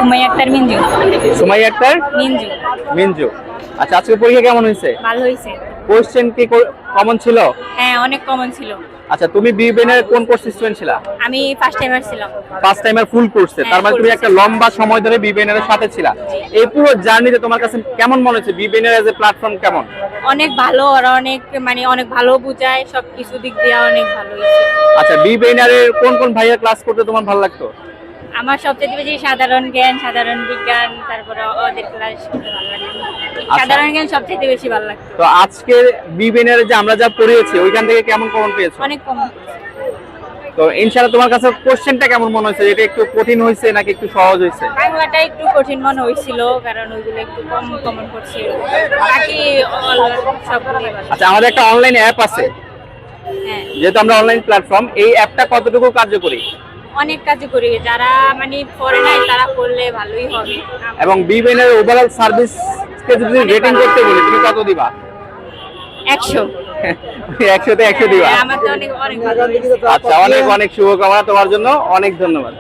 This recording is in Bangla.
সুমাইয়া আক্তার মিঞ্জু। সুমাইয়া আক্তার মিঞ্জু। মিঞ্জু। আচ্ছা, আজকে পরীক্ষা কেমন হয়েছে? ভালো হয়েছে। কোশ্চেন কি কমন ছিল? হ্যাঁ, অনেক কমন ছিল। আচ্ছা, তুমি বিবেনের কোন কোর্স স্টুডেন্ট ছিলা? আমি ফার্স্ট টাইমার ছিলাম। ফার্স্ট টাইমার ফুল কোর্সে, তার মানে তুমি একটা লম্বা সময় ধরে বিবেনের সাথে ছিলা। এই পুরো জার্নিতে তোমার কাছে কেমন মনে হচ্ছে? বিবেনের এজ এ প্ল্যাটফর্ম কেমন? অনেক ভালো, ওরা অনেক ভালো বুঝায়, সবকিছু দিক দিয়ে অনেক ভালো হয়েছে। আচ্ছা, বিবেনের কোন কোন ভাইয়া ক্লাস করতে তোমার ভালো লাগতো? আমার সবচেয়ে বেশি সাধারণ জ্ঞান, সাধারণ বিজ্ঞান, তারপরে ওদের ক্লাস করতে ভালো লাগে। সাধারণ জ্ঞান সবচেয়ে বেশি ভালো লাগতো। তো আজকে বিবেনের যে আমরা যা পড়িয়েছি ওইখান থেকে কেমন কমন পেয়েছো? অনেক কমন। তো ইনশাআল্লাহ তোমার কাছে কোশ্চেনটা কেমন মনে হয়েছে? এটা একটু কঠিন হয়েছে নাকি একটু সহজ হয়েছে? বাংলাটা একটু কঠিন মনে হয়েছিল, কারণ ওইগুলো একটু কম কমন করছে, বাকি সবগুলোই ভালো। আচ্ছা, আমাদের একটা অনলাইন অ্যাপ আছে, হ্যাঁ, যেহেতু আমরা অনলাইন প্ল্যাটফর্ম, এই অ্যাপটা কতটুকু কার্যকরী? অনেক কার্যকরী। যারা পড়ে নাই তারা পড়লে ভালোই হবে। এবং বিবেনের ওভারঅল সার্ভিস কে যদি রেটিং করতে বলি তুমি কত দিবা? 100। 100 তে 100 দিবা? আমার তো অনেক অনেক ভালো হয়েছে। আচ্ছা, অনেক অনেক শুভকামনা তোমার জন্য, অনেক ধন্যবাদ।